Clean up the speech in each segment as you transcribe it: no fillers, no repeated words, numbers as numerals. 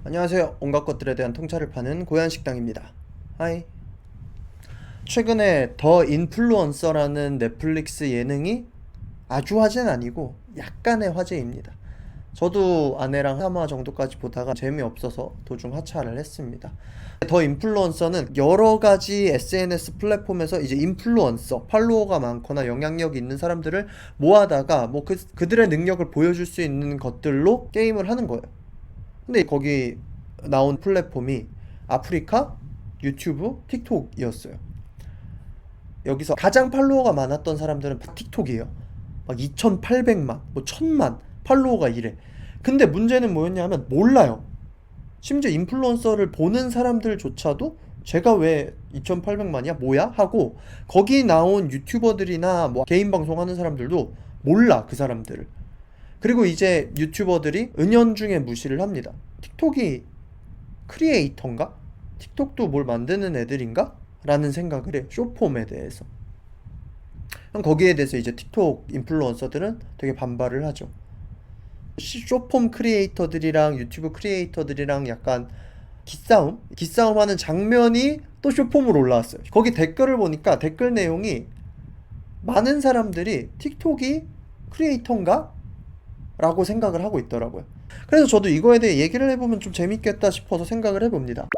안녕하세요. 온갖 것들에 대한 통찰을 파는 고얀식당입니다. 하이. 최근에 더 인플루언서라는 넷플릭스 예능이 아주 화제는 아니고 약간의 화제입니다. 저도 아내랑 3화 정도까지 보다가 재미없어서 도중 하차를 했습니다. 더 인플루언서는 여러 가지 SNS 플랫폼에서 이제 인플루언서, 팔로워가 많거나 영향력이 있는 사람들을 모아다가 그들의 능력을 보여줄 수 있는 것들로 게임을 하는 거예요. 근데 거기 나온 플랫폼이 아프리카, 유튜브, 틱톡이었어요. 여기서 가장 팔로워가 많았던 사람들은 틱톡이에요. 막 2,800만, 뭐 1,000만 팔로워가 이래. 근데 문제는 뭐였냐면 몰라요. 심지어 인플루언서를 보는 사람들조차도 제가 왜 2,800만이야? 뭐야? 하고 거기 나온 유튜버들이나 뭐 개인 방송하는 사람들도 몰라, 그 사람들을. 그리고 이제 유튜버들이 은연중에 무시를 합니다. 틱톡이 크리에이터인가? 틱톡도 뭘 만드는 애들인가? 라는 생각을 해요. 숏폼에 대해서. 거기에 대해서 이제 틱톡 인플루언서들은 되게 반발을 하죠. 숏폼 크리에이터들이랑 유튜브 크리에이터들이랑 약간 기싸움 하는 장면이 또 숏폼으로 올라왔어요. 거기 댓글을 보니까 댓글 내용이 많은 사람들이 틱톡이 크리에이터인가? 라고 생각을 하고 있더라고요. 그래서 저도 이거에 대해 얘기를 해보면 좀 재밌겠다 싶어서 생각을 해봅니다.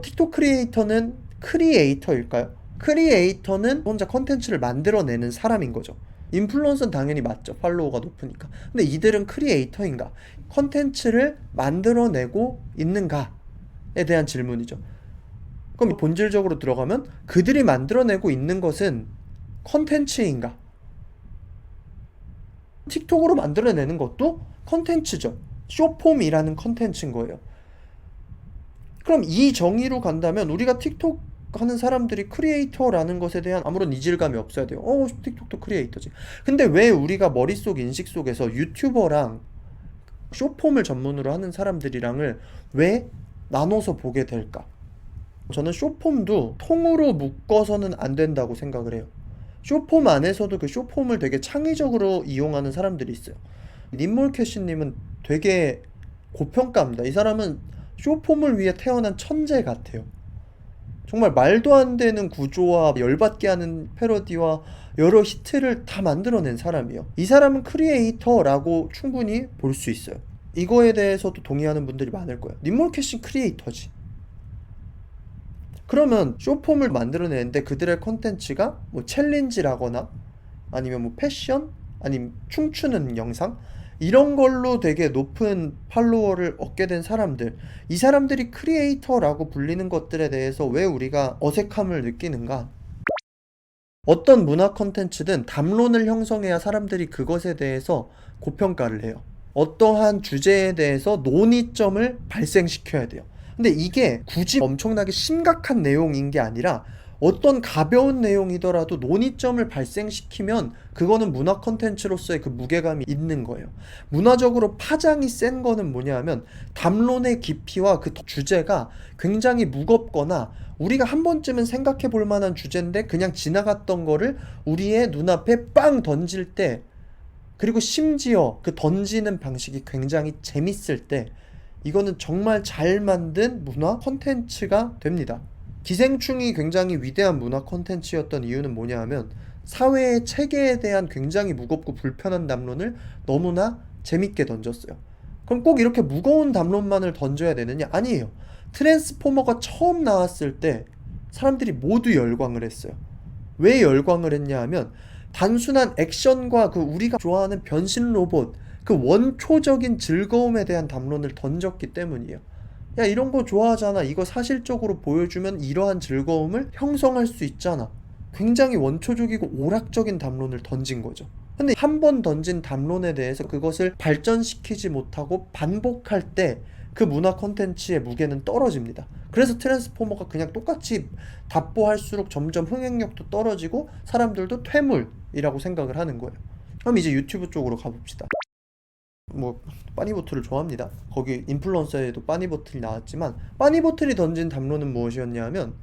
틱톡 크리에이터는 크리에이터일까요? 크리에이터는 혼자 컨텐츠를 만들어내는 사람인 거죠. 인플루언서는 당연히 맞죠. 팔로워가 높으니까. 근데 이들은 크리에이터인가? 컨텐츠를 만들어내고 있는가에 대한 질문이죠. 그럼 본질적으로 들어가면 그들이 만들어내고 있는 것은 컨텐츠인가? 틱톡으로 만들어내는 것도 컨텐츠죠. 숏폼이라는 컨텐츠인 거예요. 그럼 이 정의로 간다면 우리가 틱톡 하는 사람들이 크리에이터라는 것에 대한 아무런 이질감이 없어야 돼요. 틱톡도 크리에이터지. 근데 왜 우리가 머릿속 인식 속에서 유튜버랑 숏폼을 전문으로 하는 사람들이랑을 왜 나눠서 보게 될까? 저는 숏폼도 통으로 묶어서는 안 된다고 생각을 해요. 숏폼 안에서도 그 숏폼을 되게 창의적으로 이용하는 사람들이 있어요. 님몰캐시님은 되게 고평가입니다. 이 사람은 숏폼을 위해 태어난 천재 같아요. 정말 말도 안 되는 구조와 열받게 하는 패러디와 여러 히트를 다 만들어낸 사람이에요. 이 사람은 크리에이터라고 충분히 볼 수 있어요. 이거에 대해서도 동의하는 분들이 많을 거예요. 님몰캐시 크리에이터지. 그러면 숏폼을 만들어내는데 그들의 컨텐츠가 뭐 챌린지라거나 아니면 뭐 패션? 아니면 춤추는 영상? 이런 걸로 되게 높은 팔로워를 얻게 된 사람들, 이 사람들이 크리에이터라고 불리는 것들에 대해서 왜 우리가 어색함을 느끼는가? 어떤 문화 컨텐츠든 담론을 형성해야 사람들이 그것에 대해서 고평가를 해요. 어떠한 주제에 대해서 논의점을 발생시켜야 돼요. 근데 이게 굳이 엄청나게 심각한 내용인 게 아니라 어떤 가벼운 내용이더라도 논의점을 발생시키면 그거는 문화 컨텐츠로서의 그 무게감이 있는 거예요. 문화적으로 파장이 센 거는 뭐냐면 담론의 깊이와 그 주제가 굉장히 무겁거나 우리가 한 번쯤은 생각해 볼 만한 주제인데 그냥 지나갔던 거를 우리의 눈앞에 빵 던질 때, 그리고 심지어 그 던지는 방식이 굉장히 재밌을 때, 이거는 정말 잘 만든 문화 콘텐츠가 됩니다. 기생충이 굉장히 위대한 문화 콘텐츠였던 이유는 뭐냐 하면 사회의 체계에 대한 굉장히 무겁고 불편한 담론을 너무나 재밌게 던졌어요. 그럼 꼭 이렇게 무거운 담론만을 던져야 되느냐? 아니에요. 트랜스포머가 처음 나왔을 때 사람들이 모두 열광을 했어요. 왜 열광을 했냐 하면 단순한 액션과 그 우리가 좋아하는 변신 로봇, 그 원초적인 즐거움에 대한 담론을 던졌기 때문이에요. 야, 이런 거 좋아하잖아. 이거 사실적으로 보여주면 이러한 즐거움을 형성할 수 있잖아. 굉장히 원초적이고 오락적인 담론을 던진 거죠. 근데 한 번 던진 담론에 대해서 그것을 발전시키지 못하고 반복할 때 그 문화 콘텐츠의 무게는 떨어집니다. 그래서 트랜스포머가 그냥 똑같이 답보할수록 점점 흥행력도 떨어지고 사람들도 퇴물이라고 생각을 하는 거예요. 그럼 이제 유튜브 쪽으로 가봅시다. 뭐 빠니보틀을 좋아합니다. 거기 인플루언서에도 빠니보틀이 나왔지만 빠니보틀이 던진 담론은 무엇이었냐 하면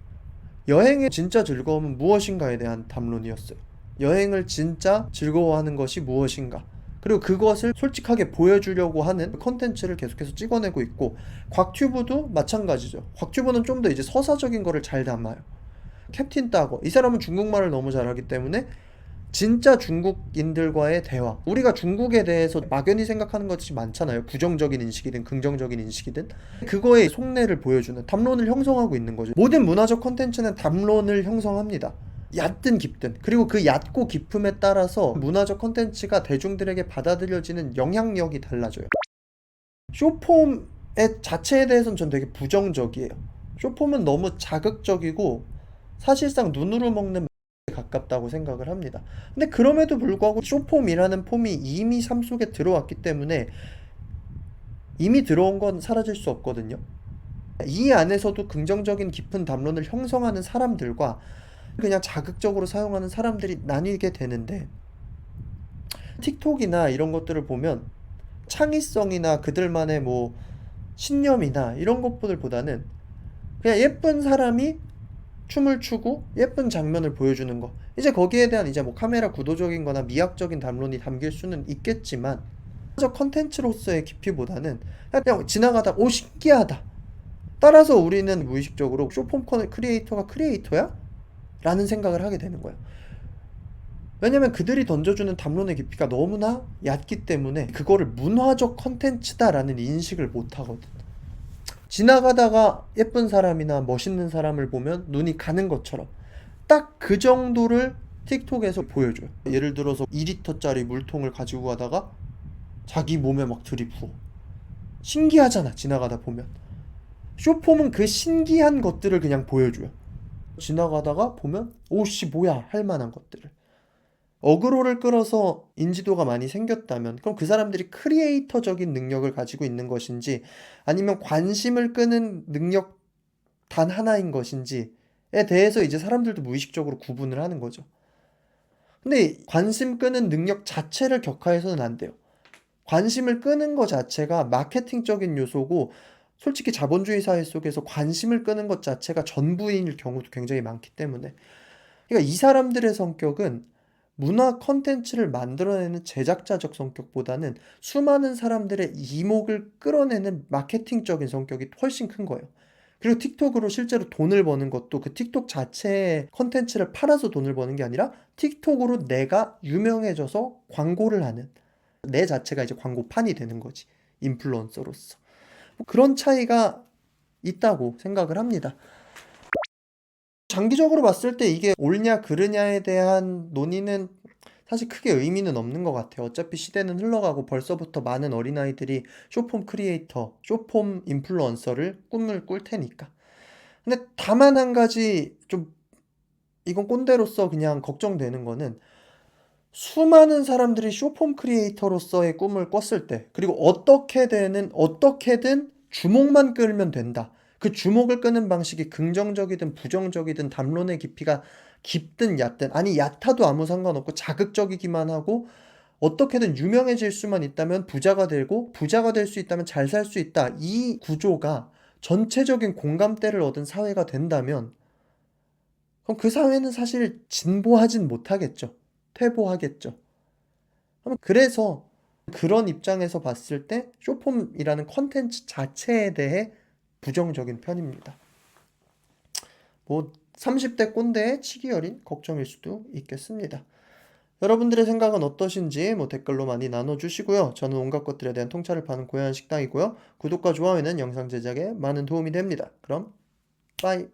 여행의 진짜 즐거움은 무엇인가에 대한 담론이었어요. 여행을 진짜 즐거워하는 것이 무엇인가. 그리고 그것을 솔직하게 보여주려고 하는 컨텐츠를 계속해서 찍어내고 있고, 곽튜브도 마찬가지죠. 곽튜브는 좀 더 이제 서사적인 거를 잘 담아요. 캡틴 따거, 이 사람은 중국말을 너무 잘하기 때문에 진짜 중국인들과의 대화, 우리가 중국에 대해서 막연히 생각하는 것이 많잖아요. 부정적인 인식이든 긍정적인 인식이든 그거의 속내를 보여주는, 담론을 형성하고 있는 거죠. 모든 문화적 콘텐츠는 담론을 형성합니다. 얕든 깊든. 그리고 그 얕고 깊음에 따라서 문화적 콘텐츠가 대중들에게 받아들여지는 영향력이 달라져요. 쇼폼의 자체에 대해서는 전 되게 부정적이에요. 쇼폼은 너무 자극적이고 사실상 눈으로 먹는 가깝다고 생각을 합니다. 근데 그럼에도 불구하고 쇼폼이라는 폼이 이미 삶 속에 들어왔기 때문에, 이미 들어온 건 사라질 수 없거든요. 이 안에서도 긍정적인 깊은 담론을 형성하는 사람들과 그냥 자극적으로 사용하는 사람들이 나뉘게 되는데, 틱톡이나 이런 것들을 보면 창의성이나 그들만의 뭐 신념이나 이런 것들보다는 그냥 예쁜 사람이 춤을 추고 예쁜 장면을 보여주는 거, 이제 거기에 대한 이제 뭐 카메라 구도적인 거나 미학적인 담론이 담길 수는 있겠지만, 저 컨텐츠로서의 깊이보다는 그냥 지나가다 오 신기하다, 따라서 우리는 무의식적으로 쇼폼 크리에이터가 크리에이터야? 라는 생각을 하게 되는 거예요. 왜냐면 그들이 던져주는 담론의 깊이가 너무나 얕기 때문에 그거를 문화적 컨텐츠다라는 인식을 못 하거든. 지나가다가 예쁜 사람이나 멋있는 사람을 보면 눈이 가는 것처럼 딱 그 정도를 틱톡에서 보여줘요. 예를 들어서 2리터짜리 물통을 가지고 가다가 자기 몸에 막 들이부어. 신기하잖아, 지나가다 보면. 쇼폼은 그 신기한 것들을 그냥 보여줘요. 지나가다가 보면 오씨 뭐야 할 만한 것들을. 어그로를 끌어서 인지도가 많이 생겼다면 그럼 그 사람들이 크리에이터적인 능력을 가지고 있는 것인지, 아니면 관심을 끄는 능력 단 하나인 것인지에 대해서 이제 사람들도 무의식적으로 구분을 하는 거죠. 근데 관심 끄는 능력 자체를 격하해서는 안 돼요. 관심을 끄는 것 자체가 마케팅적인 요소고, 솔직히 자본주의 사회 속에서 관심을 끄는 것 자체가 전부일 경우도 굉장히 많기 때문에, 그러니까 이 사람들의 성격은 문화 컨텐츠를 만들어내는 제작자적 성격보다는 수많은 사람들의 이목을 끌어내는 마케팅적인 성격이 훨씬 큰 거예요. 그리고 틱톡으로 실제로 돈을 버는 것도 그 틱톡 자체의 컨텐츠를 팔아서 돈을 버는 게 아니라 틱톡으로 내가 유명해져서 광고를 하는, 내 자체가 이제 광고판이 되는 거지, 인플루언서로서. 그런 차이가 있다고 생각을 합니다. 장기적으로 봤을 때 이게 옳냐 그르냐에 대한 논의는 사실 크게 의미는 없는 것 같아요. 어차피 시대는 흘러가고 벌써부터 많은 어린아이들이 쇼폼 크리에이터, 쇼폼 인플루언서를 꿈을 꿀 테니까. 근데 다만 한 가지 좀, 이건 꼰대로서 그냥 걱정되는 거는, 수많은 사람들이 쇼폼 크리에이터로서의 꿈을 꿨을 때, 그리고 어떻게든 주목만 끌면 된다. 그 주목을 끄는 방식이 긍정적이든 부정적이든 담론의 깊이가 깊든 얕든, 아니 얕아도 아무 상관없고 자극적이기만 하고 어떻게든 유명해질 수만 있다면 부자가 되고, 부자가 될 수 있다면 잘 살 수 있다, 이 구조가 전체적인 공감대를 얻은 사회가 된다면, 그럼 그 사회는 사실 진보하진 못하겠죠. 퇴보하겠죠. 그래서 그런 입장에서 봤을 때 쇼폼이라는 컨텐츠 자체에 대해 부정적인 편입니다. 뭐 30대 꼰대의 치기 어린 걱정일 수도 있겠습니다. 여러분들의 생각은 어떠신지 뭐 댓글로 많이 나눠주시고요. 저는 온갖 것들에 대한 통찰을 파는 고요한 식당이고요. 구독과 좋아요는 영상 제작에 많은 도움이 됩니다. 그럼 빠이.